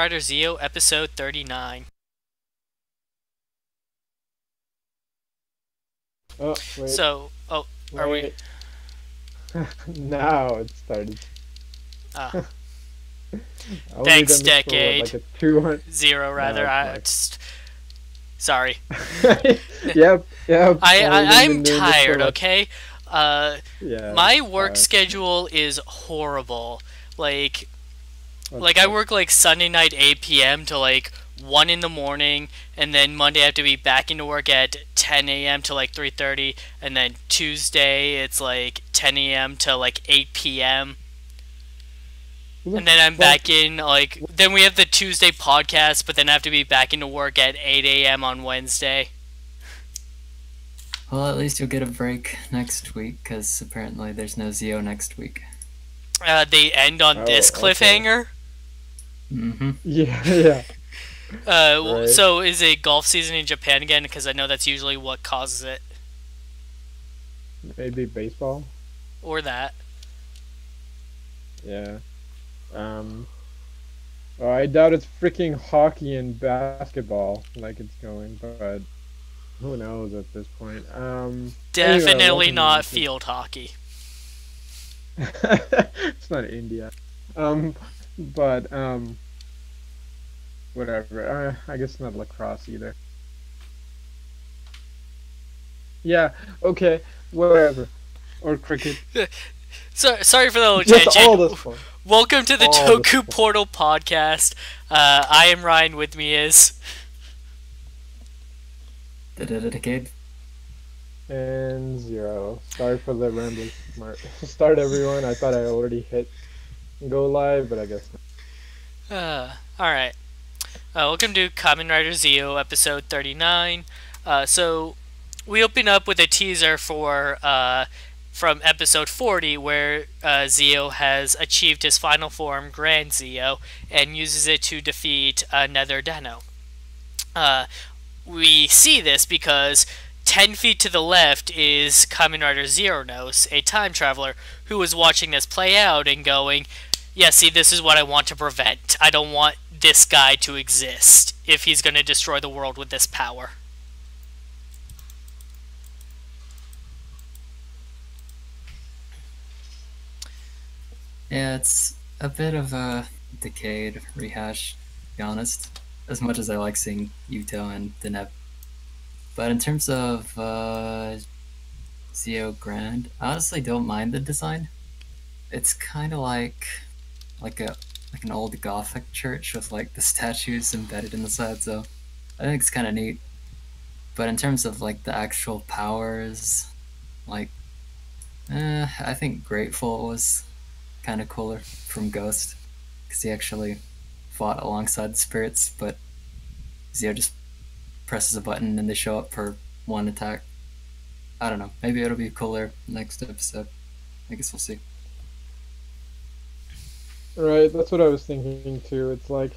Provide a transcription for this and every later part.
Rider Zi-O, episode 39. Oh, wait, Are we? wait. Now it started. Uh, I only Thanks, done this for what, decade. like a 200? Zero, rather. No, I fuck. just. Sorry. Yep. Only I'm been doing this for tired, what? okay? Uh, Yeah, my work fuck. schedule is horrible. Like, What like I the? work like Sunday night 8 p.m. to like 1 in the morning, and then Monday I have to be back into work at 10 a.m. to like 3:30, and then Tuesday it's like 10 a.m. to like 8 p.m. Who the And then I'm fuck? back in like then we have the Tuesday podcast, but then I have to be back into work at 8 a.m. on Wednesday. Well, at least you'll get a break next week, because apparently there's no Zi-O next week. They end on Oh, this okay. cliffhanger. Mm-hmm. Yeah. Right. So is it golf season in Japan again? Because I know that's usually what causes it, Maybe baseball. or that. Yeah. Um. Oh, I doubt it's freaking hockey and basketball like it's going, but who knows at this point. Anyway, Definitely welcome not to. field hockey. It's not India. Um, but whatever. I guess not lacrosse either. Yeah. Okay. Whatever. Or cricket. Sorry for the little Just all tangent. this fun. Welcome to the All this Toku fun. Portal podcast. I am Ryan. With me is. Decade. And zero. Sorry for the rambling smart. Start everyone. I thought I already hit go live, but I guess not. All right. Welcome to Kamen Rider Zi-O, episode 39. So we open up with a teaser for from episode 40, where Zi-O has achieved his final form, Grand Zi-O, and uses it to defeat Nether Deno. Uh, we see this because 10 feet to the left is Kamen Rider Zeronos, a time traveler, who was watching this play out and going, yeah, see, this is what I want to prevent. I don't want this guy to exist if he's going to destroy the world with this power. Yeah, it's a bit of a decade rehash, to be honest. As much as I like seeing Yuto and Deneb. But in terms of Zi-O Grand, I honestly don't mind the design. It's kind of like a like an old Gothic church with like the statues embedded in the side, so I think it's kind of neat. But in terms of like the actual powers, like, I think Grateful was kind of cooler from Ghost, because he actually fought alongside the spirits, but Zi-O just presses a button and they show up for one attack. I don't know. Maybe it'll be cooler next episode. I guess we'll see. Right. That's what I was thinking too. It's like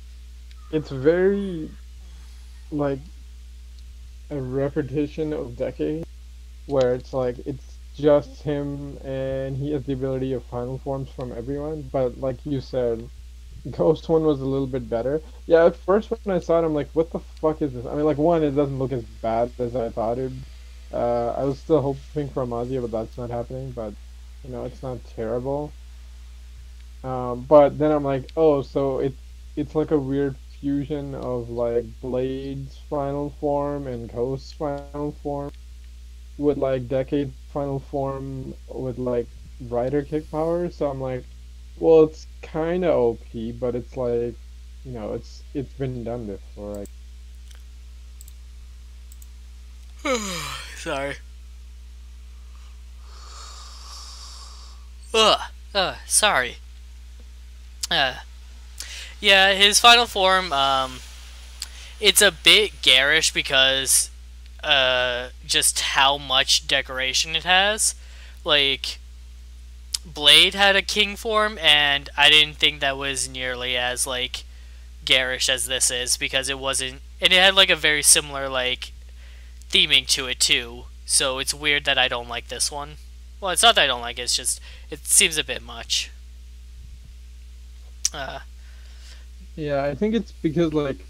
it's very like a repetition of decades where it's like it's just him and he has the ability of final forms from everyone. But like you said, Ghost one was a little bit better. Yeah, at first when I saw it, I'm like, what the fuck is this? I mean, like one, it doesn't look as bad as I thought it. I was still hoping for Amazia, but that's not happening. But it's not terrible. But then I'm like, oh, so it's like a weird fusion of like Blade's final form and Ghost's final form with like Decade's final form with like Rider kick power. So I'm like, well, it's kind of OP, but it's like, it's been done before. Like, Sorry. Sorry. Uh, yeah, his final form, it's a bit garish because, just how much decoration it has. Like, Blade had a king form, and I didn't think that was nearly as, like, garish as this is, because it wasn't, and it had, like, a very similar, like, theming to it, too. So it's weird that I don't like this one. Well, it's not that I don't like it, it's just, it seems a bit much. Uh, Yeah, I think it's because like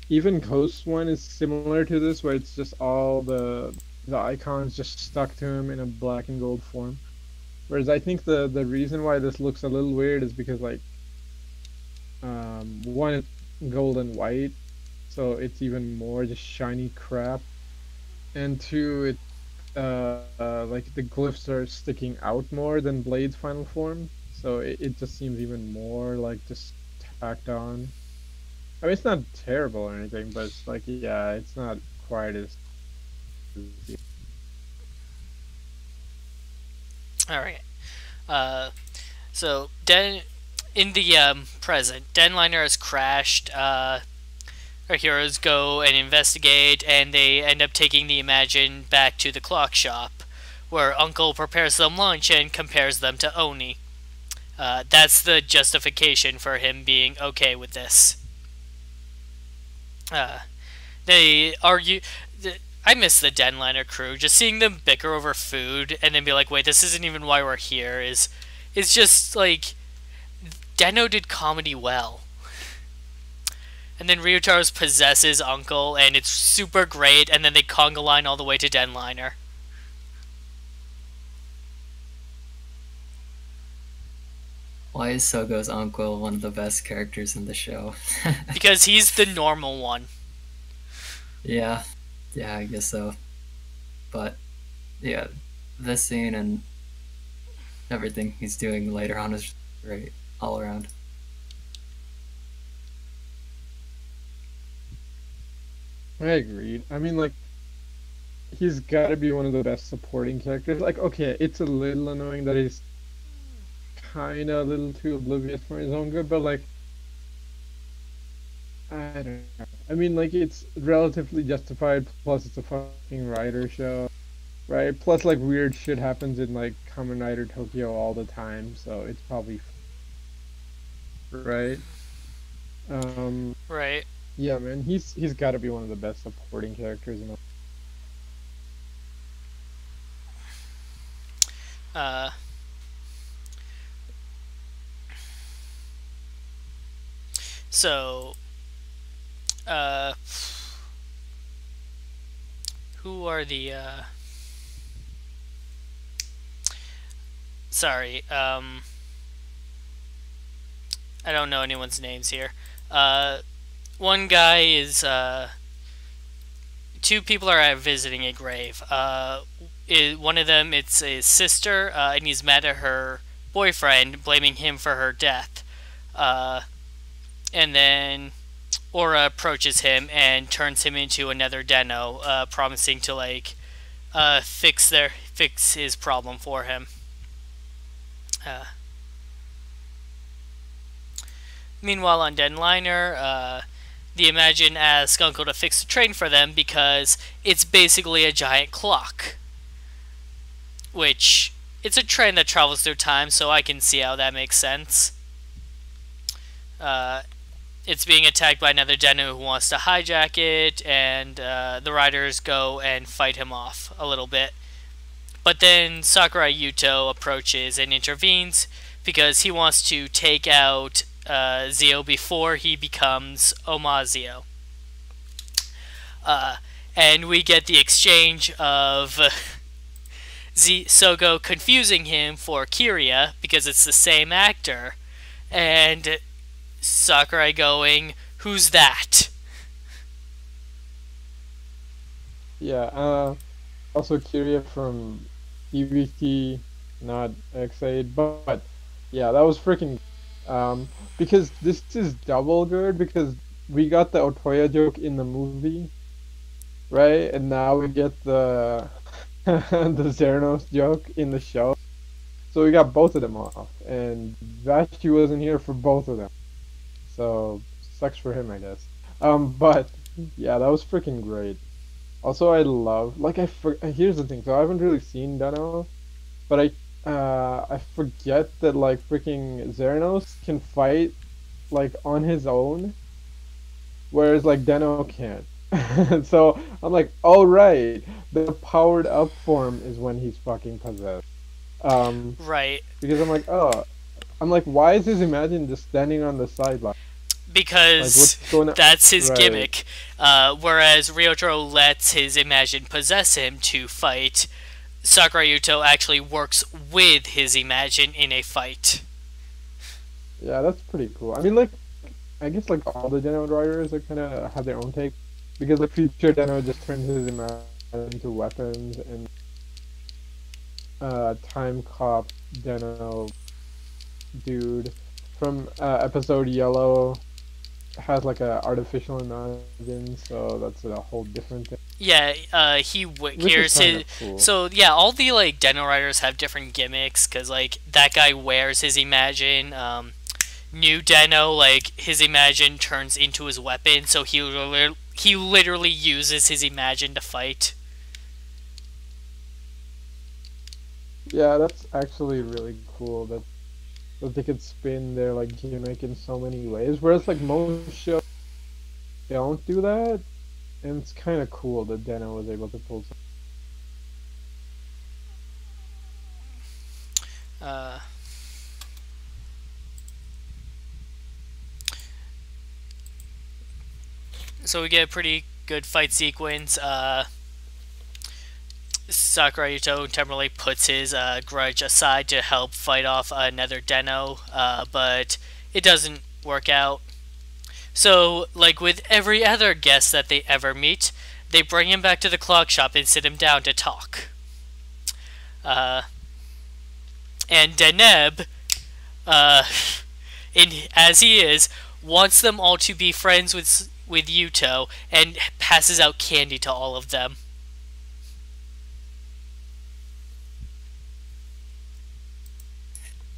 even Coast one is similar to this, where it's just all the icons just stuck to him in a black and gold form. Whereas I think the reason why this looks a little weird is because like one it's gold and white, so it's even more just shiny crap, and two like the glyphs are sticking out more than Blade's final form, so it just seems even more like just tacked on. I mean, it's not terrible or anything, but it's like, yeah, it's not quite as. All right. Uh, so Den in the present, Denliner has crashed. Our heroes go and investigate, and they end up taking the Imagine back to the clock shop, where Uncle prepares them lunch and compares them to Oni. That's the justification for him being okay with this. Uh, they argue. I miss the Denliner crew. Just seeing them bicker over food and then be like, "Wait, this isn't even why we're here." Is just like Deno did comedy well. And then Ryutar's possesses Uncle, and it's super great. And then they conga line all the way to Denliner Why is Sogo's uncle one of the best characters in the show? because he's the normal one. Yeah, yeah, I guess so. But yeah, this scene and everything he's doing later on is great all around. I agreed. I mean, like, he's got to be one of the best supporting characters. Like, okay, it's a little annoying that he's kind of a little too oblivious for his own good, but like, I don't know. I mean, like, it's relatively justified. Plus, it's a fucking Rider show, right? Plus, like, weird shit happens in like Kamen Rider Tokyo all the time, so it's probably right. Um, Right. yeah, man, he's got to be one of the best supporting characters in. Uh, so, uh, who are the, sorry, I don't know anyone's names here. Uh, one guy is, two people are visiting a grave. One of them, it's his sister, and he's mad at her boyfriend, blaming him for her death. Uh, and then Aura approaches him and turns him into another Deno, promising to like fix his problem for him. Uh, Meanwhile, on Denliner, the Imagine asks Uncle to fix the train for them because it's basically a giant clock. Which, it's a train that travels through time, so I can see how that makes sense. Uh, it's being attacked by another Denu who wants to hijack it, and the riders go and fight him off a little bit. But then Sakurai Yuto approaches and intervenes because he wants to take out Zi-O before he becomes Omazio. And we get the exchange of Sogo confusing him for Kiria because it's the same actor, and Sakurai going, "Who's that?" Yeah, also Kyria from EBT, not X8, but yeah, that was freaking because this is double good because we got the Otoya joke in the movie, right? And now we get the the Zernos joke in the show. So we got both of them off, and Vashi wasn't here for both of them. So sucks for him, I guess. But yeah, that was freaking great. Also, I love like here's the thing. So I haven't really seen Dano, but I forget that like freaking Zeranos can fight like on his own, whereas like Dano can't. So I'm like, oh right, the powered up form is when he's fucking possessed. Um, Right. because I'm like, oh, I'm like, why is his Imagine just standing on the sideline? Like, because what's going on? that's his Right. gimmick. Whereas Ryotaro lets his Imagine possess him to fight, Sakurai Yuto actually works with his Imagine in a fight. Yeah, that's pretty cool. I mean, like, I guess like all the Deno writers are kind of have their own take because like Future Deno just turns his Imagine into weapons, and Time Cop Deno dude from episode Yellow has like a artificial Imagine, so that's a whole different thing, Yeah, which is here's kind his. of cool. So yeah, all the like Deno riders have different gimmicks because like that guy wears his Imagine. New Deno, like his Imagine turns into his weapon, so he literally uses his Imagine to fight. Yeah, that's actually really cool that they could spin their like gimmick in so many ways. Whereas like most shows don't do that, and it's kind of cool that Deno was able to pull. Uh, so we get a pretty good fight sequence. Sakurai Yuto temporarily puts his grudge aside to help fight off another Deno, but it doesn't work out. So, like with every other guest that they ever meet, they bring him back to the clock shop and sit him down to talk. Uh, and Deneb, uh, as he is, wants them all to be friends with Yuto and passes out candy to all of them.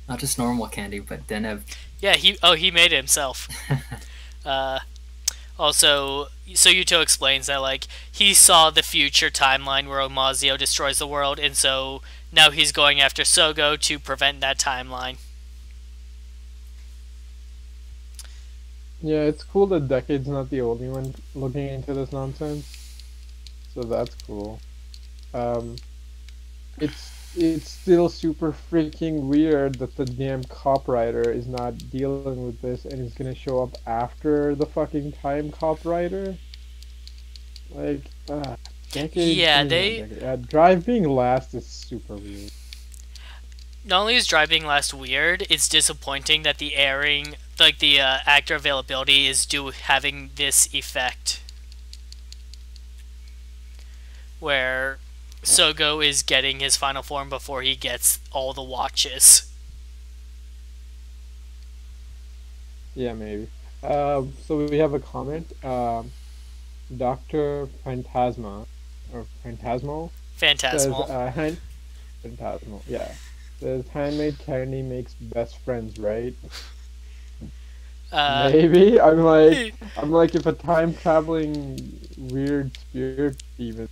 Not just normal candy, but Deneb. Yeah, he made it himself. Uh, Also, so Yuto explains that like he saw the future timeline where Omazio destroys the world, and so now he's going after Sogo to prevent that timeline. Yeah, it's cool that Decade's not the only one looking into this nonsense, so that's cool. Um, it's still super freaking weird that the damn copywriter is not dealing with this and is gonna show up after the fucking time copywriter. Like, Decade. I Yeah, mean, not they Decade. Drive being last is super weird. not only is driving last weird, it's disappointing that the airing, like the actor availability, is due having this effect where Sogo is getting his final form before he gets all the watches. Yeah, maybe. So we have a comment. Dr. Phantasma, or Phantasmo, says, Phantasmal. Phantasmal, yeah. Says, handmade candy makes best friends, right? Uh, Maybe. I'm like, if a time traveling weird spirit even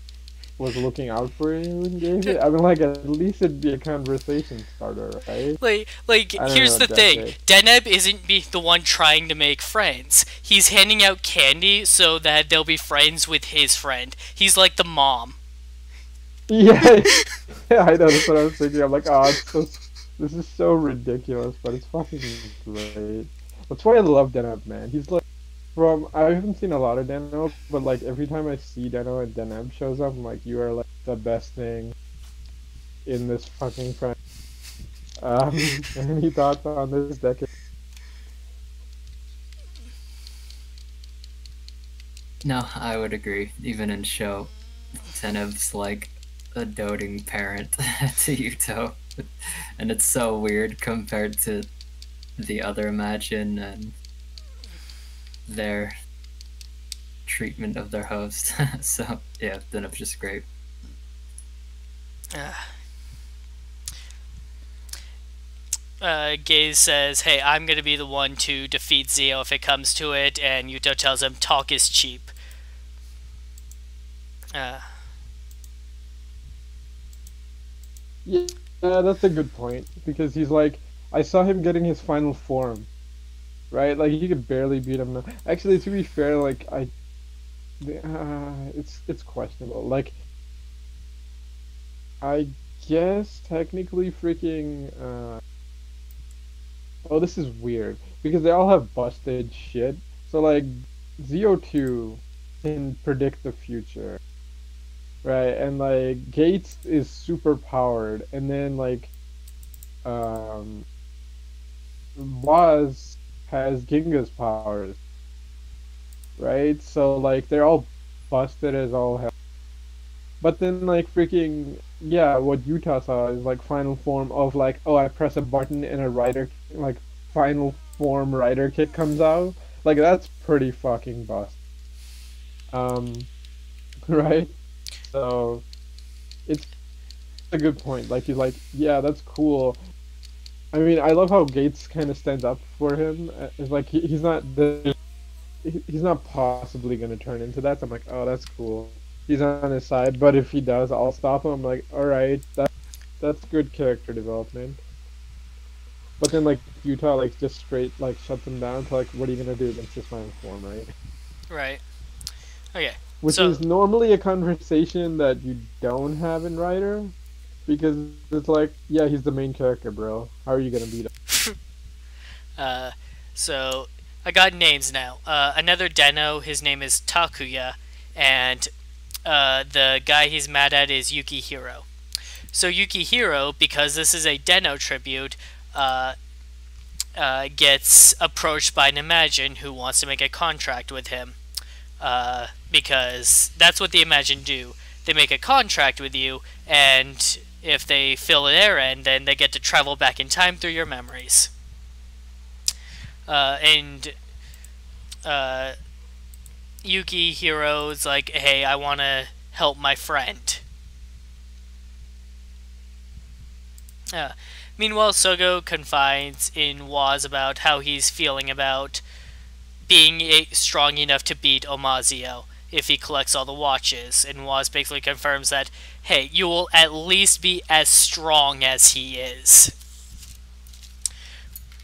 was looking out for you and gave it, I mean, like, at least it'd be a conversation starter, right? like I don't here's know, the thing. Decade. Deneb isn't the one trying to make friends. He's handing out candy so that they'll be friends with his friend. He's like the mom. Yeah, yeah, I know. That's what I was thinking. I'm like, oh, this is so ridiculous, but it's fucking great. That's why I love Deneb, man. He's like, I haven't seen a lot of Deneb, but like every time I see Deneb and Deneb shows up, I'm like, you are like the best thing in this fucking franchise. Any thoughts on this decade? No, I would agree. Even in show, Deneb's like a doting parent to Yuto. And it's so weird compared to the other Imagine and their treatment of their host. So yeah, Deneb's just great. Gaze says, "Hey, I'm gonna be the one to defeat Zi-O if it comes to it," and Yuto tells him, "Talk is cheap." Uh, Yeah, that's a good point because he's like, I saw him getting his final form, right? Like he could barely beat him now. Actually, to be fair, like it's questionable. Like I guess technically freaking oh, this is weird because they all have busted shit. So like ZO2 can predict the future, right? And like Gates is super powered, and then like um Waz has Ginga's powers, right? So like they're all busted as all hell. But then like freaking yeah, what Utah saw is like final form of like, oh, I press a button and a rider like final form rider kit comes out. Like that's pretty fucking bust. Um, right? So it's a good point. Like he's like, yeah, that's cool. I mean, I love how Gates kind of stands up for him. It's like he's not possibly gonna turn into that. So I'm like, oh, that's cool. He's on his side, but if he does, I'll stop him. I'm like, all right, that's good character development. But then like Utah like just straight like shuts him down to like, what are you gonna do against this final form, right? Right. Okay. Which So is normally a conversation that you don't have in Rider, because it's like, yeah, he's the main character, bro. How are you gonna beat him? uh, so I got names now. Another Deno. His name is Takuya, and the guy he's mad at is Yukihiro. So Yukihiro, because this is a Deno tribute, gets approached by an Imagine who wants to make a contract with him. Because that's what the Imagine do. They make a contract with you, and if they fill their end, then they get to travel back in time through your memories. And Yukihiro's like, hey, I want to help my friend. Meanwhile, Sogo confides in Waz about how he's feeling about being strong enough to beat Omazio if he collects all the watches, and Waz basically confirms that, hey, you will at least be as strong as he is.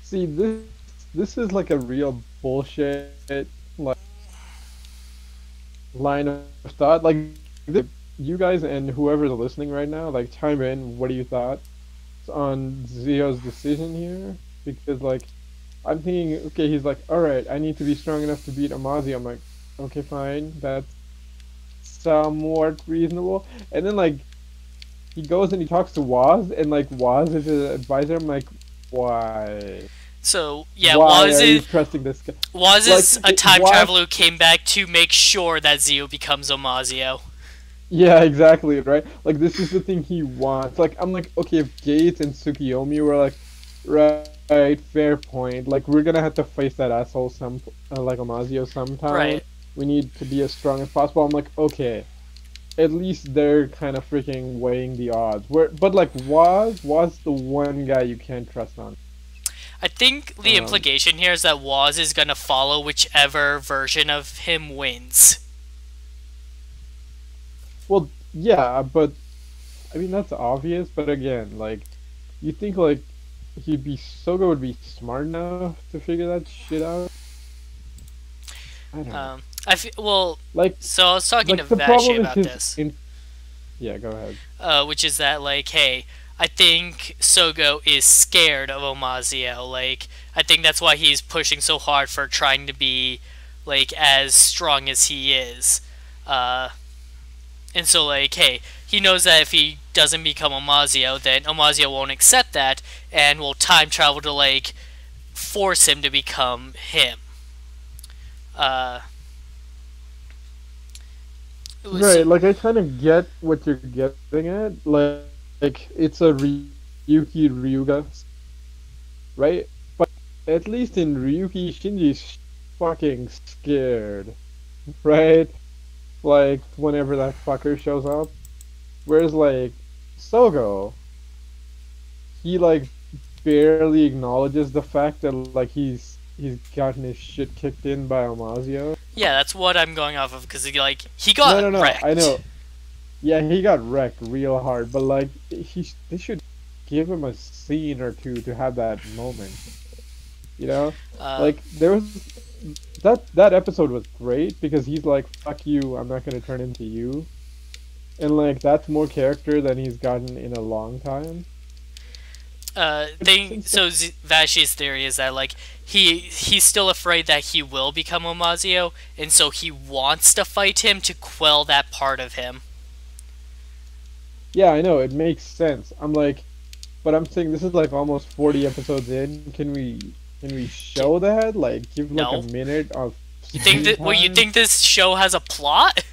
See, this is like a real bullshit like line of thought. Like you guys and whoever's listening right now, like chime in. What do you thought on Zi-O's decision here? Because like I'm thinking, okay, he's like, all right, I need to be strong enough to beat Amazi. I'm like, okay, fine, that's somewhat reasonable. And then like he goes and he talks to Waz, and like Waz is his advisor. I'm like, why? So yeah, Why Waz are you is trusting this guy? a time Waz, traveler who came back to make sure that Zi-O becomes Omazio. yeah, exactly, right? Like this is the thing he wants. Like I'm like, okay, if Gates and Tsukiyomi were like, right, fair point. Like we're gonna have to face that asshole like Omazio sometime. Right. We need to be as strong as possible. I'm like, okay, at least they're kind of freaking weighing the odds. But like was the one guy you can't trust on. I think the implication here is that Waz is gonna follow whichever version of him wins. Well, yeah, but I mean that's obvious. But again, like you think like Soga would be smart enough to figure that shit out? I don't know. Well, like, so I was talking like to the Vashi problem about is this. Yeah, go ahead. Which is that, like, hey, I think Sogo is scared of Omazio. Like, I think that's why he's pushing so hard for trying to be, like, as strong as he is. And so, like, hey, he knows that if he doesn't become Omazio, then Omazio won't accept that and will time travel to, like, force him to become him. Right, like I kind of get what you're getting at. Like it's a Ryuki Ryuga, right? But at least in Ryuki, Shinji's fucking scared, right? Like whenever that fucker shows up. Whereas like Sogo, he like barely acknowledges the fact that like he's gotten his shit kicked in by Omazio. Yeah, that's what I'm going off of, because he got No, wrecked. I know. Yeah, he got wrecked real hard, but like they should give him a scene or two to have that moment. You know, like there was that episode was great because he's like, "Fuck you, I'm not gonna turn into you," and like that's more character than he's gotten in a long time. thing. So Vashi's theory is that like he's still afraid that he will become Omazio, and so he wants to fight him to quell that part of him. Yeah, I know it makes sense. I'm like, but I'm saying this is like almost 40 episodes in. Can we show that? Like, give like a No. minute of You think screen that? Well, you time? think this show has a plot?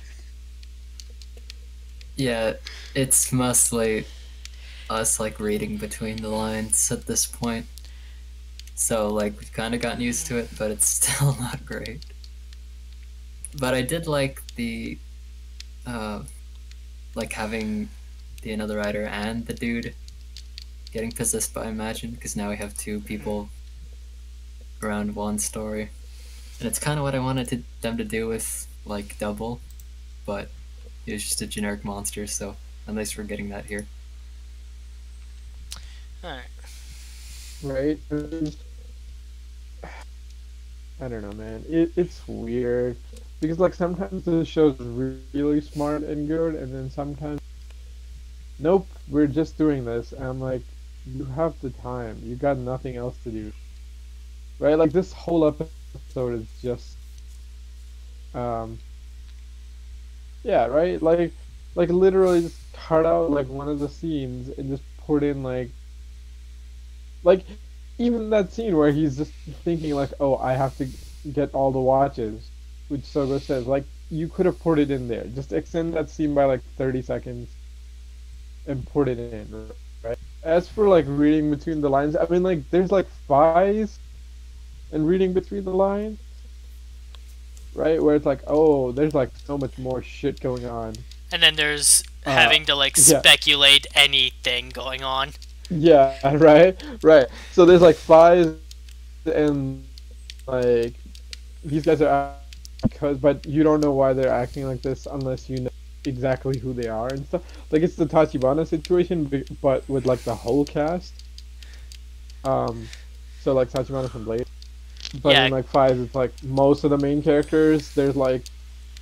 Yeah, it's mostly us like reading between the lines at this point. So like we've kind of gotten used to it, but it's still not great. But I did like the uh, like having the another writer and the dude getting possessed by Imagine, because now we have two people around one story, and it's kind of what I wanted them to do with like Double, but he was just a generic monster. So at least we're getting that here. All right. Right? I don't know, man. It's weird because like sometimes the show's really smart and good, and then sometimes nope, we're just doing this. And I'm like, you have the time. You got nothing else to do, right? Like this whole episode is just um yeah, right? Like literally just cut out like one of the scenes and just put in like even that scene where he's just thinking like, oh, I have to get all the watches, which Sogo says, like you could have put it in there. Just extend that scene by like 30 seconds and put it in, right? As for like reading between the lines, I mean like there's like fives and reading between the lines, right? Where it's like, oh, there's like so much more shit going on. And then there's having to like Yeah. speculate anything going on. Yeah, right. So there's like fives and like these guys are because, but you don't know why they're acting like this unless you know exactly who they are and stuff. Like it's the Tachibana situation, but with like the whole cast. So like Tachibana from Blade, but Yeah. in like fives, it's like most of the main characters. There's like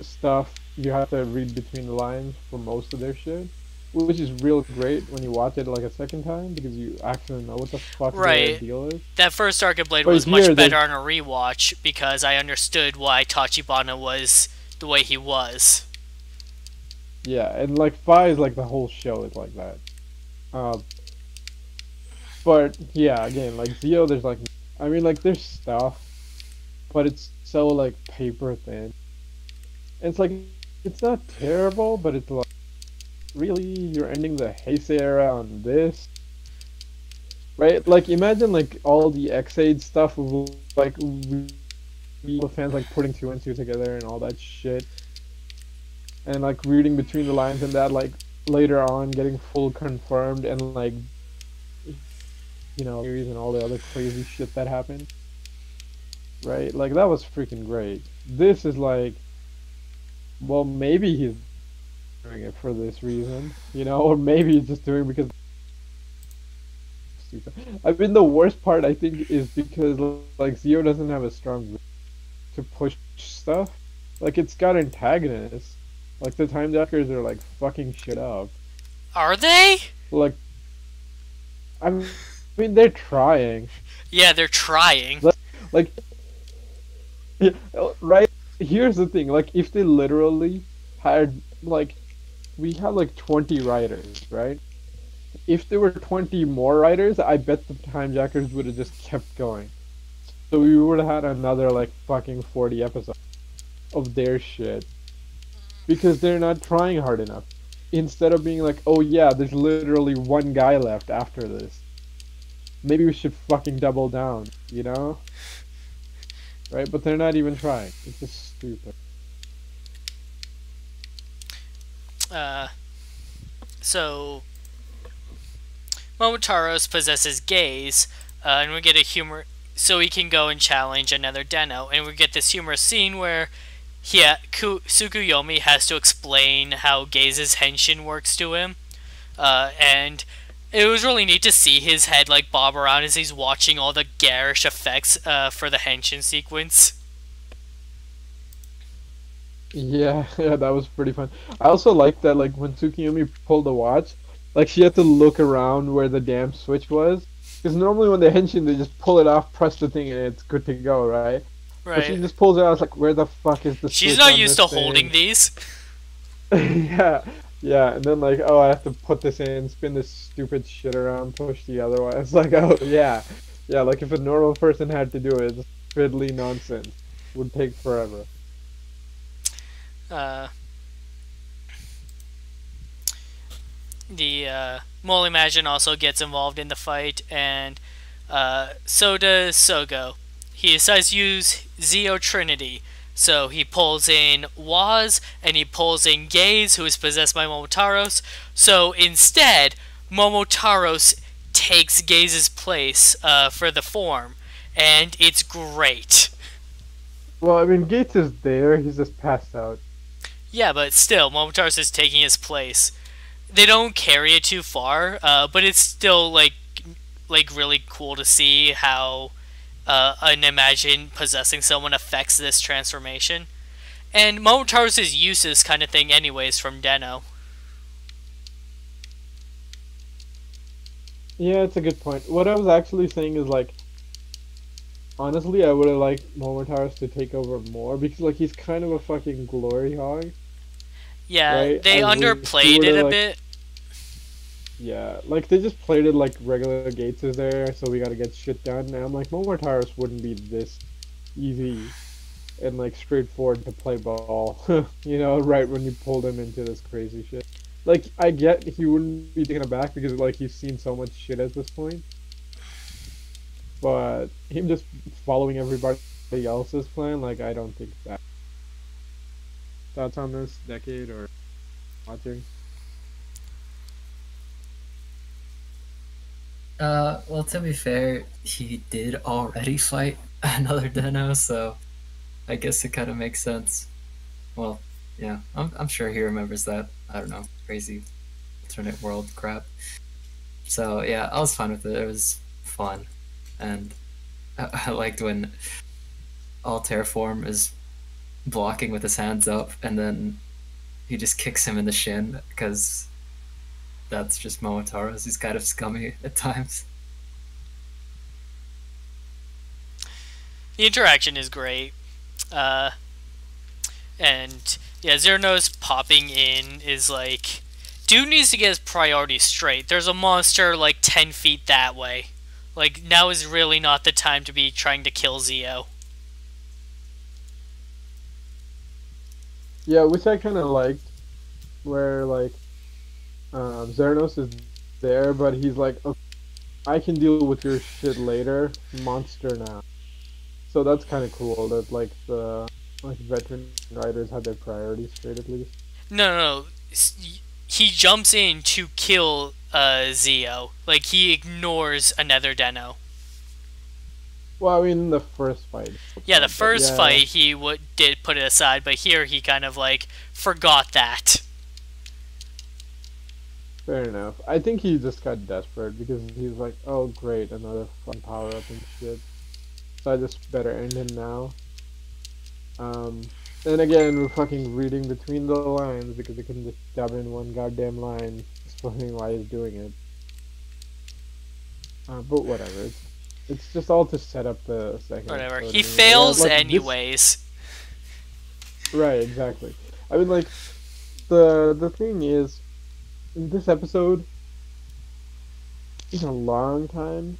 stuff you have to read between the lines for most of their shit, which is real great when you watch it like a second time because you actually know what the fuck their Right. deal is. That first arc of Blade But was here much they- better on a rewatch because I understood why Tachibana was the way he was. Yeah, and like fives, like the whole show is like that. Uh, but yeah, again, like Zi-O, there's like, I mean, like there's stuff, but it's so like paper thin. And it's like it's not terrible, but it's like really you're ending the Heisei era on this, right? Like imagine like all the X-Aid stuff of like the fans like putting two and two together and all that shit, and like reading between the lines and that like later on getting full confirmed and like series and all the other crazy shit that happened, right? Like that was freaking great. This is like, well, maybe he's doing it for this reason, or maybe he's just doing it because stupid. I mean, the worst part I think is because like Zi-O doesn't have a strong to push stuff. Like it's got antagonists. Like the Time Jackers are like fucking shit up. Are they? Like, I mean, they're trying. Yeah, they're trying. Like, yeah, right? Here's the thing. Like, if they literally had like, we had like 20 writers, right? If there were 20 more writers, I bet the Time Jackers would have just kept going. So we would have had another like fucking 40 episodes of their shit. Because they're not trying hard enough. Instead of being like, oh yeah, there's literally one guy left after this. Maybe we should fucking double down, Right? But they're not even trying. It's just stupid. So Momotaro's possesses Gaze, and we get a humor, so he can go and challenge another Den-O, and we get this humorous scene where Tsukuyomi has to explain how Gaze's henshin works to him, and it was really neat to see his head like bob around as he's watching all the garish effects for the henshin sequence. Yeah, that was pretty fun. I also liked that, like, when Tsukuyomi pulled the watch, like, she had to look around where the damn switch was, Because normally when they henshin, they just pull it off, press the thing, and it's good to go, right? But she Right. just pulls it out. It's like, where the fuck is the She's switch not on used this to thing? holding these. Yeah, yeah, and then like, oh, I have to put this in, spin this stupid shit around, push the other one. It's like, oh yeah, yeah, like if a normal person had to do it, it's fiddly nonsense. Would take forever. Uh, the Mole Imagine also gets involved in the fight, and so does Sogo. He decides to use Zi-O Trinity. So he pulls in Waz and he pulls in Gaze, who is possessed by Momotaros. So instead, Momotaros takes Gaze's place for the form, and it's great. Well, I mean, Gates is there. He's just passed out. Yeah, but still, Momotaros is taking his place. They don't carry it too far, but it's still like really cool to see how an Imagine possessing someone affects this transformation. And Momotaros is used to this kind of thing anyways from Den-O. Yeah, it's a good point. What I was actually saying is like, honestly, I would have liked Momotaros to take over more because like he's kind of a fucking glory hog, Yeah, right? they I wish he underplayed would it have a like, bit. yeah, like they just played it like regular Gates is there, so we gotta get shit done. And I'm like, Momotaros wouldn't be this easy and like straightforward to play ball, you know, right when you pulled him into this crazy shit. Like I get he wouldn't be taken aback because like he's seen so much shit at this point, but him just following everybody else's plan, like I don't think that. Thoughts on this decade or watching? Well, to be fair, he did already fight another Den-O, so I guess it kind of makes sense. Well, yeah, I'm sure he remembers that. I don't know, crazy alternate world crap. So yeah, I was fine with it. It was fun, and I liked when Terraform is blocking with his hands up, and then he just kicks him in the shin because that's just Momotaro's. He's kind of scummy at times. The interaction is great. Uh, and yeah, Zero Nose popping in is like, dude needs to get his priorities straight. There's a monster like 10 feet that way. Like, now is really not the time to be trying to kill Zi-O. Yeah, which I kind of liked, where like Xeranos is there, but he's like, okay, I can deal with your shit later, monster now. So that's kind of cool that like the like veteran riders have their priorities straight at least. No, no, no. He jumps in to kill Zi-O. Like, he ignores another Den-O. Well, I mean the first fight. Yeah, the But first yeah, fight he did put it aside, but here he kind of like forgot that. fair enough. I think he just got desperate because he's like, oh great, another fun power up and shit. So I just better end him now. And again, we're fucking reading between the lines because they couldn't just dub in one goddamn line explaining why he's doing it. But whatever. It's just all to set up the second Whatever. episode. He I mean, fails like, anyways. Right, exactly. I mean, like, the thing is, in this episode, in a long time,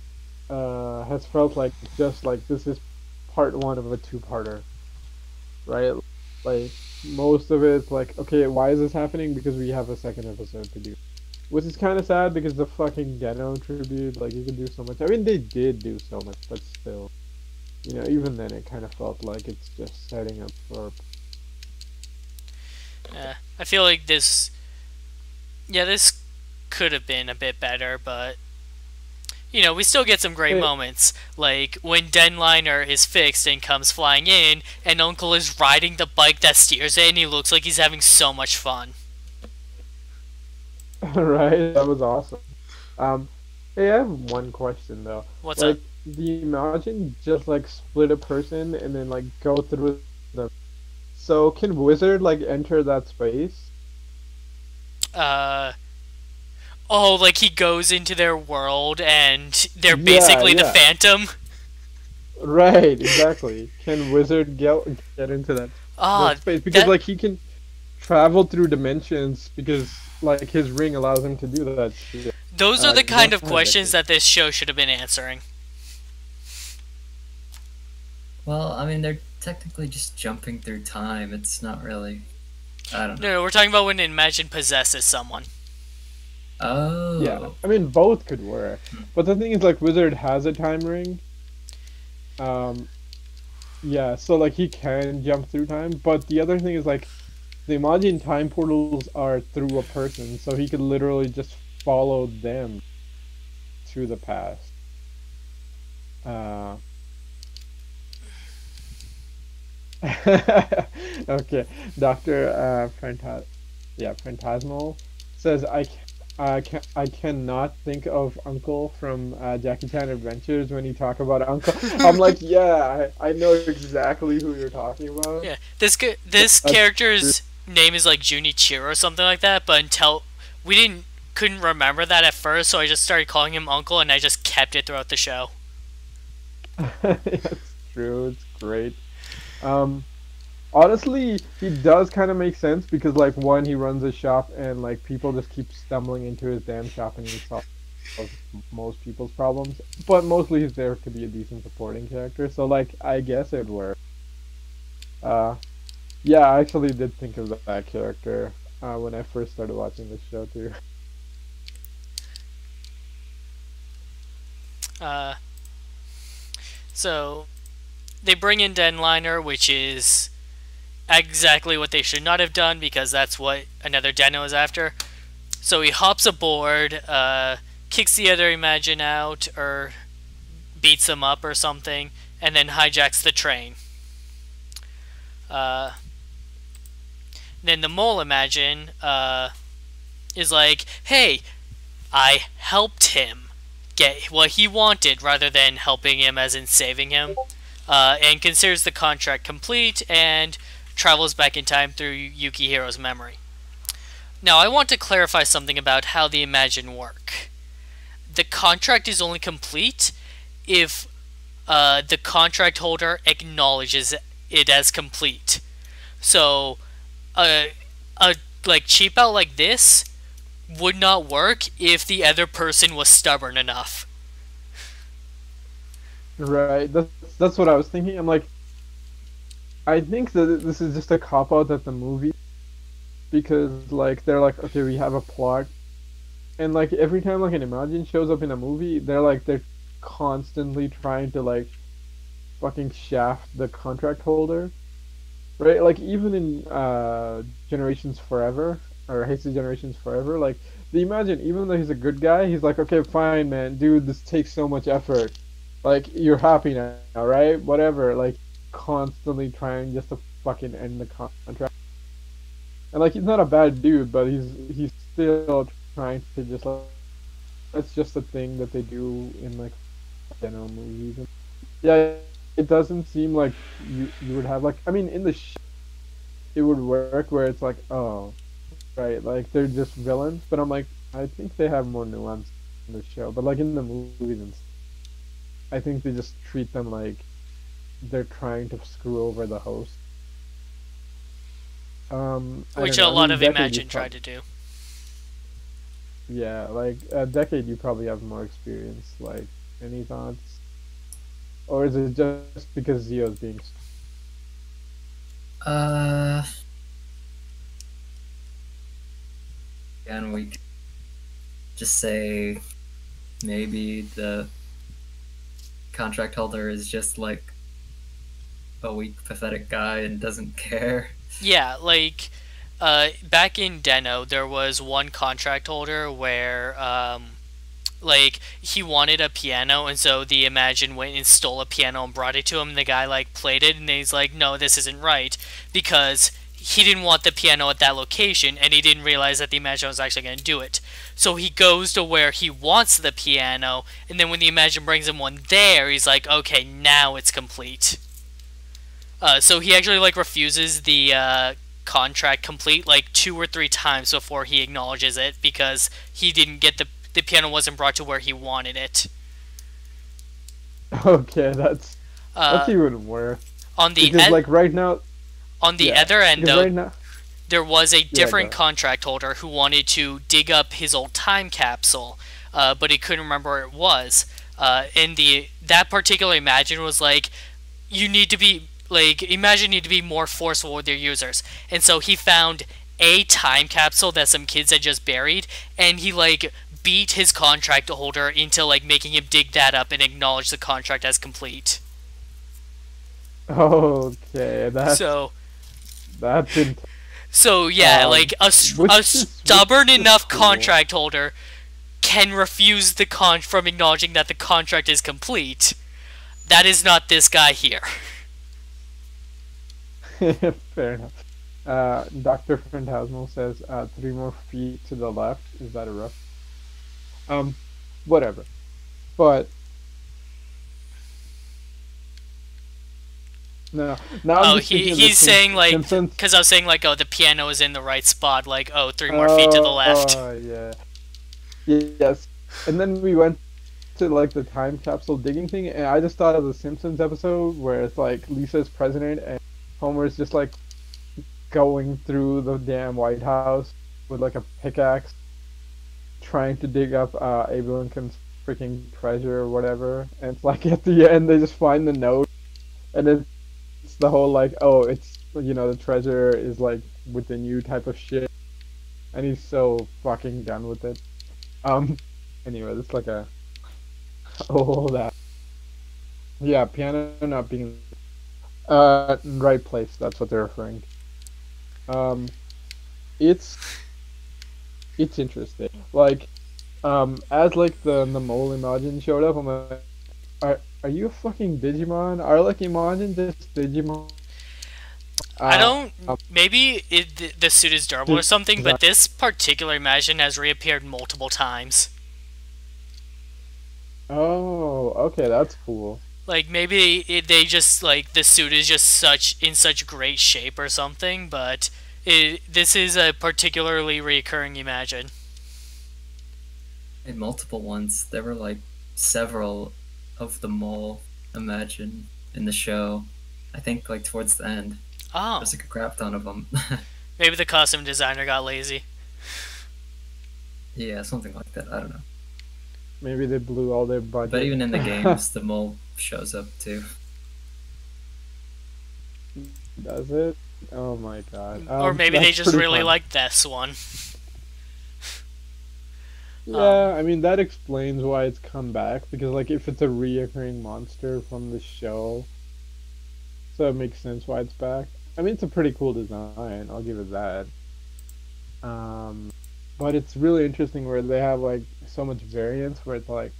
has felt like just like this is part one of a two-parter, right? Like, most of it's like, okay, why is this happening? Because we have a second episode to do. Which is kind of sad because the fucking Den-O tribute, like, you could do so much. I mean, they did do so much, but still. You know, even then it kind of felt like it's just setting up for... I feel like this... Yeah, this could have been a bit better, but... You know, we still get some great moments. Like, when Denliner is fixed and comes flying in, and Uncle is riding the bike that steers it, and he looks like he's having so much fun. Right, that was awesome. Hey, I have one question though. What's like, up? do you imagine just like split a person and then like go through them? So can Wizard like enter that space? Uh... Oh, like he goes into their world and they're Yeah, basically the yeah. Phantom. Right, exactly. Can Wizard get into that Ah, space because that like he can travel through dimensions because like his ring allows him to do that shit. those are the Go kind of ahead, questions Becky. that this show should have been answering. Well, I mean, they're technically just jumping through time. It's not really. I don't know. No, we're talking about when Imagine possesses someone. Yeah, Oh. I mean both could work, Hmm. but the thing is like Wizard has a time ring. Um, yeah, so like he can jump through time, but the other thing is like the Imagine time portals are through a person, so he could literally just follow them to the past. Uh, okay, Doctor Phantasmal says I cannot think of Uncle from Jackie Chan Adventures when you talk about Uncle. I'm like, yeah, I know exactly who you're talking about. Yeah, this That's true. character's name is like Junichiro or something like that, but until we couldn't remember that at first, so I just started calling him Uncle, and I just kept it throughout the show. It's true. It's great. Um, Honestly, he does kind of make sense because like one, he runs a shop and like people just keep stumbling into his damn shop and he solves most people's problems. But mostly he's there to be a decent supporting character, so like I guess it works. Uh, yeah, I actually did think of that character when I first started watching this show too. Uh, so they bring in Denliner, which is exactly what they should not have done because that's what another Deno is after. So he hops aboard, kicks the other Imagine out, or beats him up or something, and then hijacks the train. Uh, then the mole Imagine is like, hey, I helped him get what he wanted rather than helping him as in saving him, and considers the contract complete and travels back in time through Yukihiro's memory. Now, I want to clarify something about how the Imagine work. The contract is only complete if the contract holder acknowledges it as complete. So, a like cheap out like this would not work if the other person was stubborn enough. Right. That's what I was thinking. I'm like, I think that this is just a cop out at the movie because like they're like, okay, we have a plot. And like every time like an Imagine shows up in a movie, they're constantly trying to like fucking shaft the contract holder, right? Like even in Generations Forever or Hasty Generations Forever, like the Imagine, even though he's a good guy, he's like, okay, fine, man, dude, this takes so much effort. Like you're happy now, right? Whatever. Like constantly trying just to fucking end the contract. And like he's not a bad dude, but he's still trying to just like that's just a thing that they do in like general movies. And, yeah, it doesn't seem like you would have like I mean in the it would work where it's like oh right like they're just villains, but I'm like I think they have more nuance in the show, but like in the movies and I think they just treat them like they're trying to screw over the host. I don't Which a know. I lot mean, of Decade you Imagine tried probably to do. yeah like Decade you probably have more experience. Like any thoughts, or is it just because Zio's being Uh, and we could just say maybe the contract holder is just like a weak, pathetic guy and doesn't care. Yeah, like back in Deno, there was one contract holder where like he wanted a piano, and so the Imagine went and stole a piano and brought it to him. And the guy like played it, and he's like, "No, this isn't right," because he didn't want the piano at that location, and he didn't realize that the Imagine was actually going to do it. So he goes to where he wants the piano, and then when the Imagine brings him one there, he's like, "Okay, now it's complete." So he actually like refuses the contract complete like 2 or 3 times before he acknowledges it because he didn't get the piano wasn't brought to where he wanted it. Okay, that's Uh, even worse. on the Because like right now, on the yeah. other end, Because though, right now, there was a yeah, different go. contract holder who wanted to dig up his old time capsule, but he couldn't remember where it was. And the that particular Imagine was like, you need to be like Imagine need to be more forceful with your users, and so he found a time capsule that some kids had just buried, and he like beat his contract holder into like making him dig that up and acknowledge the contract as complete. Okay, So that's in, so yeah, like a which stubborn is enough cool. contract holder can refuse the from acknowledging that the contract is complete. That is not this guy here. Fair enough. Dr. Phantasmal says 3 more feet to the left. Is that a rough? Um, whatever. But no, now I'm Oh, just thinking of the he's saying like Simpsons. because I was saying like, oh, the piano is in the right spot. Like, oh, 3 more feet to the left. Yeah. Yes. And then we went to like the time capsule digging thing, and I just thought of the Simpsons episode where it's like Lisa's president and Homer's just like going through the damn White House with like a pickaxe, trying to dig up Abe Lincoln's freaking treasure or whatever. And it's like at the end they just find the note, and it's the whole like, oh, it's the treasure is like within you type of shit, and he's so fucking done with it. Um, anyway, it's like a oh that yeah, piano not being in right place. That's what they're referring to. It's interesting. Like, as like the mole Imagine showed up, I'm like, are you a fucking Digimon? Are like Imagine just Digimon? I Uh, don't. Maybe the suit is durable or something, design. but this particular Imagine has reappeared multiple times. Oh, okay, that's cool. Like maybe they just like the suit is just such great shape or something, but this is a particularly recurring Imagine. In multiple ones, there were like several of the mole Imagine in the show. I think like towards the end, Oh, there's like a crap ton of them. maybe the costume designer got lazy. Yeah, something like that. I don't know. Maybe they blew all their But budget. even in the games, the mole shows up too. Does it? Oh my god. Or maybe they That's just pretty really fun. like this one. Yeah, I mean that explains why it's come back because like if it's a reoccurring monster from the show, so it makes sense why it's back. I mean it's a pretty cool design, I'll give it that. Um, but it's really interesting where they have like so much variance where it's like,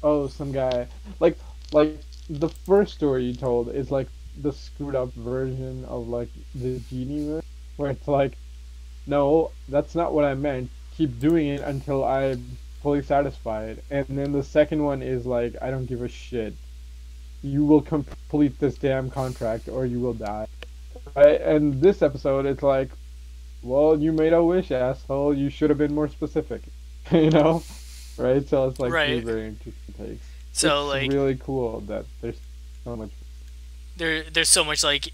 oh, some guy like like the first story you told is like the screwed up version of like the genie verse, where it's like, no, that's not what I meant. Keep doing it until I'm fully satisfied. And then the second one is like, I don't give a shit. You will complete this damn contract or you will die. Right? And this episode, it's like, well, you made a wish, asshole. You should have been more specific. you know? Right? So it's like three Right. very interesting takes. So It's like really cool that there's so much. there's so much like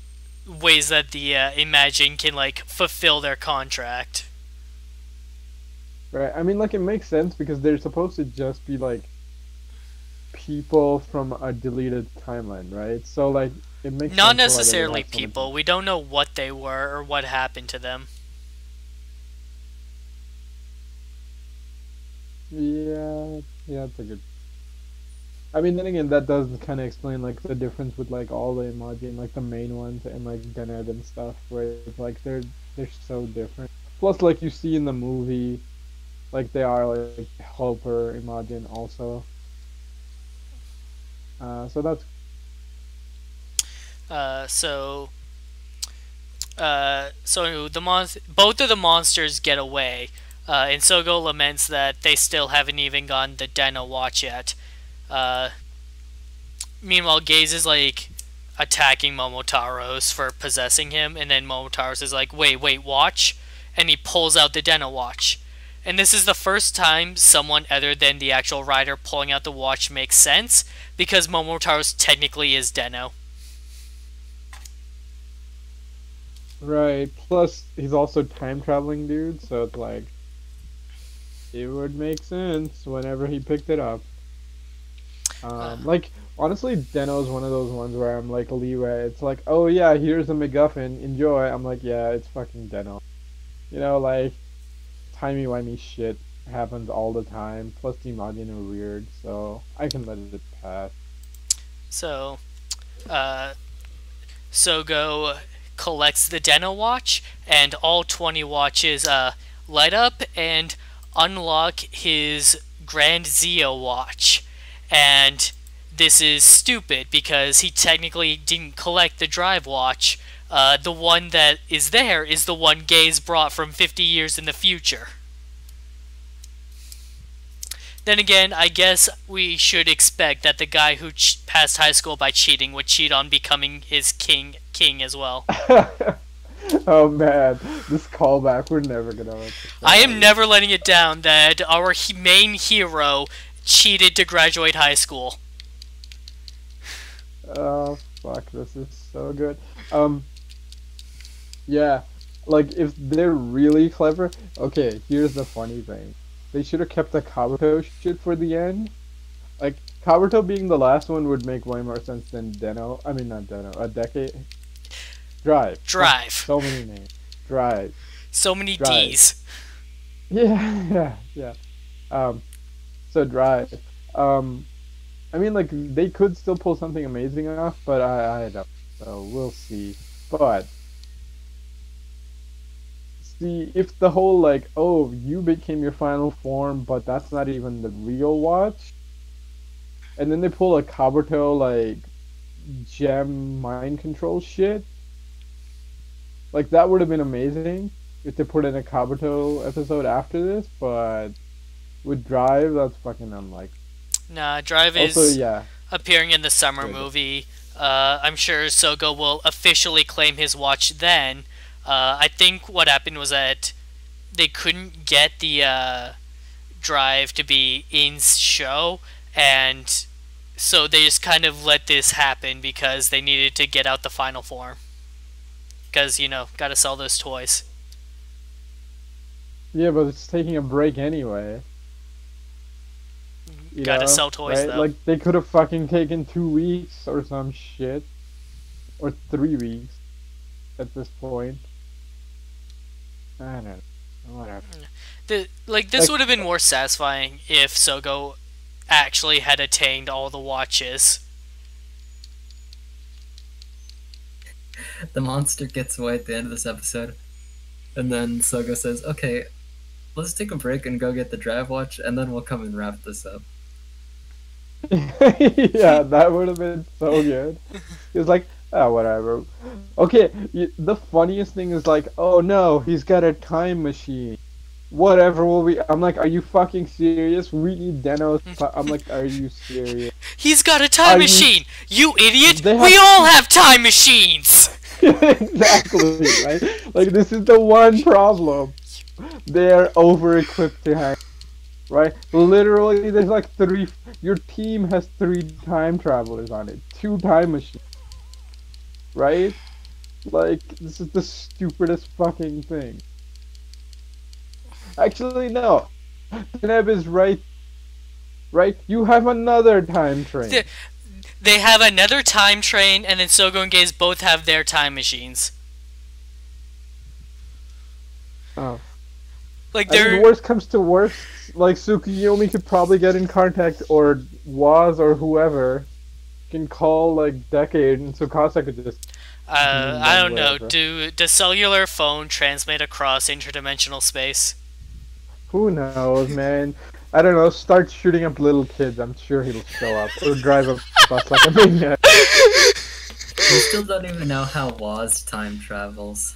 ways that the Imagine can like fulfill their contract. Right? I mean, like, it makes sense because they're supposed to just be like people from a deleted timeline, right? So like it makes Not sense why they would necessarily have so much. people. We don't know what they were or what happened to them. Yeah, yeah, that's a good. I mean, then again, that does kind of explain like the difference with like all the emoji and like the main ones and like Deneb and stuff, where it's like they're so different. Plus, like you see in the movie, like they are like helper Imagine also. So that's Uh, so so both of the monsters get away, and Sogo laments that they still haven't even gotten the Dino watch yet. Uh, Meanwhile, Gaze is like, attacking Momotaro's for possessing him, and then Momotaro's is like, wait, watch, and he pulls out the Den-O watch. And this is the first time someone other than the actual rider pulling out the watch makes sense, because Momotaro's technically is Den-O. Right. Plus, he's also time traveling dude, so it's like it would make sense whenever he picked it up. Like honestly, Deno's one of those ones where I'm like leeway. It's like, oh yeah, here's a MacGuffin, enjoy. I'm like, yeah, it's fucking Deno. You know, like timey-wimey shit happens all the time. Plus, the Imagine are weird, so I can let it pass. So, Sogo collects the Den-O watch, and all 20 watches light up and unlock his Grand Zi-O watch. And this is stupid because he technically didn't collect the Drive watch. The one that is there is the one Gaze brought from 50 years in the future. Then again, I guess we should expect that the guy who passed high school by cheating would cheat on becoming his king as well. Oh man, this callback, we're never gonna let this I am down. never letting it down that our main hero cheated to graduate high school. Oh fuck, this is so good. Yeah, like if they're really clever. Okay, here's the funny thing. They should have kept the Kabuto shit for the end. Like Kabuto being the last one would make way more sense than Deno. I mean not Deno. A decade. Drive. Drive. So many names. Drive. So many Drive. D's. Yeah. So Drive. I mean, like they could still pull something amazing off, but I don't. So we'll see. But see if the whole like, oh, you became your final form, but that's not even the real watch, and then they pull a Kabuto like gem mind control shit. Like that would have been amazing if they put in a Kabuto episode after this, but with Drive, that's fucking unlikely. Nah, Drive Also, is yeah, appearing in the summer Good. movie. I'm sure Sogo will officially claim his watch then. I think what happened was that they couldn't get the Drive to be in show, and so they just kind of let this happen because they needed to get out the final form. Because, gotta sell those toys. Yeah, but it's taking a break anyway. You Gotta know, sell toys, right? though. Like they could have fucking taken 2 weeks or some shit, or 3 weeks at this point. I don't know. Whatever. This Like, would have been more satisfying if Sogo actually had attained all the watches. The monster gets away at the end of this episode, and then Sogo says, "Okay, let's take a break and go get the Drive watch, and then we'll come and wrap this up." yeah, that would have been so good. He was like, oh, whatever. Okay, the funniest thing is like, oh no, he's got a time machine. Whatever will we? I'm like, are you fucking serious? We need Deno's. I'm like, are you serious? He's got a time Are you- machine! You idiot! They have- We all have time machines! Exactly, right? Like this is the one problem. They're over-equipped to hang. Right? Literally, there's like 3. Your team has 3 time travelers on it. 2 time machines. Right? Like, this is the stupidest fucking thing. Actually, no. Deneb is right. Right? You have another time train. They have another time train, and then Sogo and Gaze both have their time machines. Oh. Like, I mean, they're... worst comes to worst, like Tsukuyomi could probably get in contact, or Waz or whoever can call like Decade, and Tsukasa could just. I don't know. Whatever. Does cellular phone transmit across interdimensional space? Who knows, man? I don't know. Start shooting up little kids. I'm sure he'll show up or drive a bus like a maniac. We still don't even know how Waz time travels.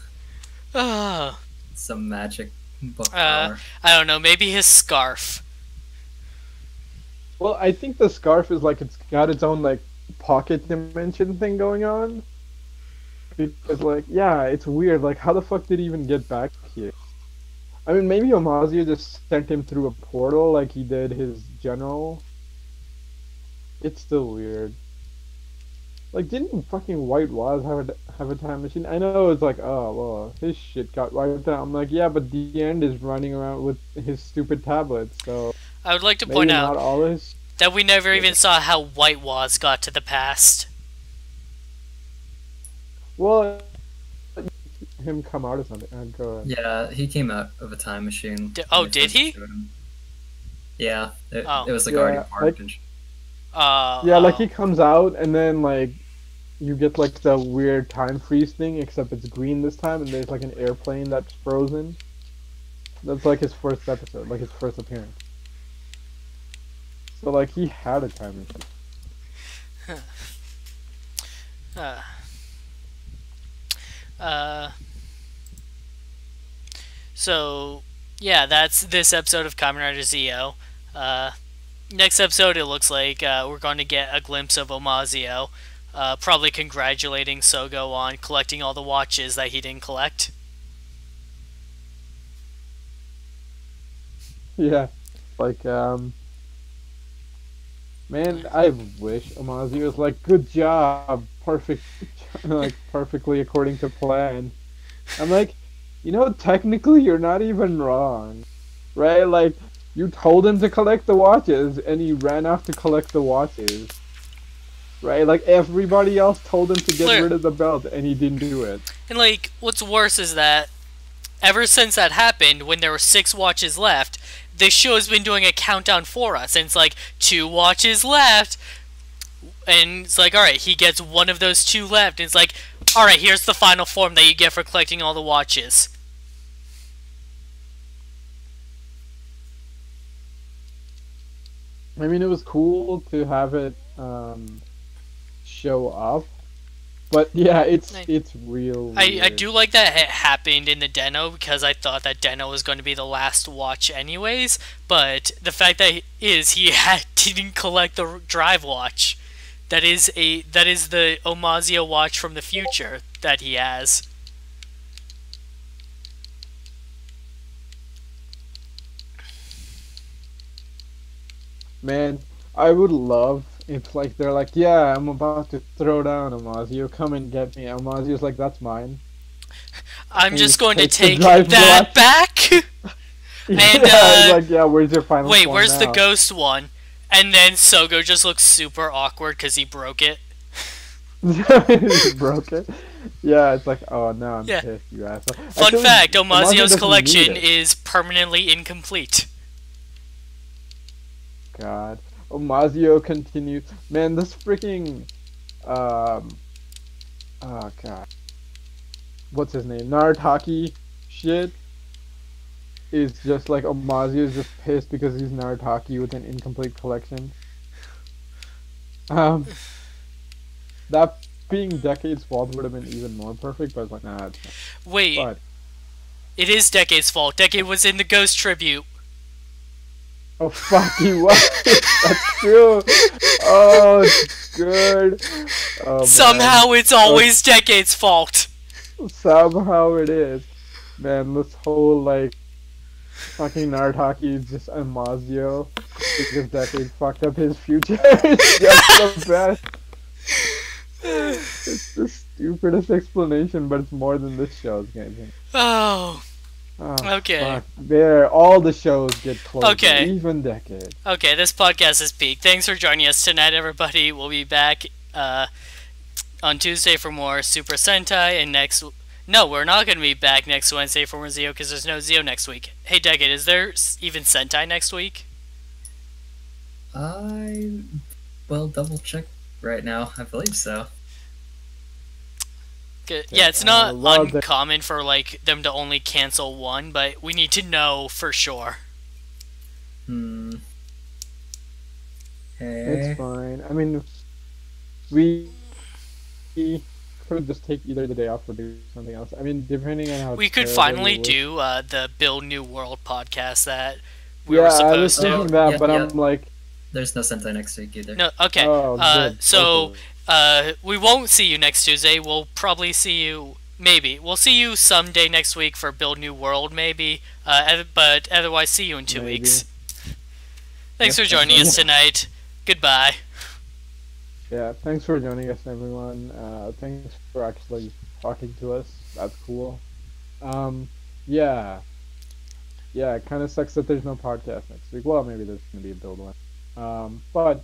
Oh, Some magic book power. I don't know. Maybe his scarf. Well, I think the scarf is like it's got its own like pocket dimension thing going on. Because, like, yeah, it's weird. Like, how the fuck did he even get back here? I mean, maybe Omazio just sent him through a portal like he did his general. It's still weird. Like, didn't fucking White Waz have a time machine? I know it's like, oh, well, his shit got wiped out. I'm like, yeah, but the end is running around with his stupid tablets, so I would like to maybe point not out all his... that we never even saw how White Waz got to the past. Well, him come out or something. Go ahead. Yeah, he came out of a time machine. Oh, did he? Yeah, Oh. it was like Yeah, already parked. like- Yeah, like he comes out and then like you get like the weird time freeze thing, except it's green this time, and there's like an airplane that's frozen. That's like his first episode, like his first appearance. So like he had a time machine. So, yeah, that's this episode of Kamen Rider Zi-O. Next episode, it looks like we're going to get a glimpse of Omazio, probably congratulating Sogo on collecting all the watches that he didn't collect. Yeah, like man, I wish Omazio was like, good job, perfect, like perfectly according to plan. I'm like, you know, technically you're not even wrong, right? Like, you told him to collect the watches, and he ran off to collect the watches, right? Like, everybody else told him to get rid of the belt, and he didn't do it. And, like, what's worse is that ever since that happened, when there were 6 watches left, this show has been doing a countdown for us, and it's like, 2 watches left, and it's like, alright, he gets one of those 2 left, and it's like, alright, here's the final form that you get for collecting all the watches. I mean, it was cool to have it show up, but yeah, it's real I weird. do like that it happened in the Deno, because I thought that Deno was going to be the last watch anyways, but the fact that he didn't collect the drive watch. That is the Omazio watch from the future that he has. Man, I would love if like they're like, yeah, I'm about to throw down Omazio, come and get me. Omazio's like, that's mine. I'm And just he going to takes the take drive that watch. back. Yeah, And, he's like, yeah, where's your final Wait, form where's the now? ghost one? And then Sogo just looks super awkward because he broke it. He broke it. Yeah, it's like, oh no, I'm Yeah. pissed, you asshole. Fun Actually, fact, Omazio Omazio's doesn't collection need it. is permanently incomplete. God. Omazio continues. Man, this freaking oh god. What's his name? Narataki shit is just like Omazio is just pissed because he's Narataki with an incomplete collection. That being Decade's fault would have been even more perfect, but it's like, nah, it's not. Wait, But it is Decade's fault. Decade was in the Ghost Tribute. oh fuck, he was. That's true. Oh, it's good. Oh, man. Somehow it's always Decade's fault. Somehow it is. Man, this whole like fucking Narataki is just Amazio because Decade fucked up his future. It's just the best. It's the stupidest explanation, but it's more than this show's getting. Oh, Oh, okay. fuck. There, all the shows get closer, Okay. even Decade. Okay, this podcast is peak. Thanks for joining us tonight, everybody. We'll be back on Tuesday for more Super Sentai, and No, we're not going to be back next Wednesday for more Zi-O because there's no Zi-O next week. Hey, Decade, is there even Sentai next week? I will double check right now. I believe so. Good. Yeah, it's not love that- uncommon for like them to only cancel one, but we need to know for sure. Hey. It's fine. I mean, we could just take either the day off or do something else. I mean, depending on how We could terrible finally it was. do the Build New World podcast that we Yeah, were I was supposed thinking to. that, Yeah, but yeah. I'm like, There's no Sentai next week either. No, okay. Oh, good. So Okay. we won't see you next Tuesday. We'll probably see you. Maybe we'll see you someday next week for Build New World. Maybe. But otherwise, see you in 2 weeks. Thanks for joining us tonight. Goodbye. Yeah, thanks for joining us, everyone. Thanks for actually talking to us. That's cool. Um, yeah, yeah. It kind of sucks that there's no podcast next week. Well, maybe there's gonna be a build one. But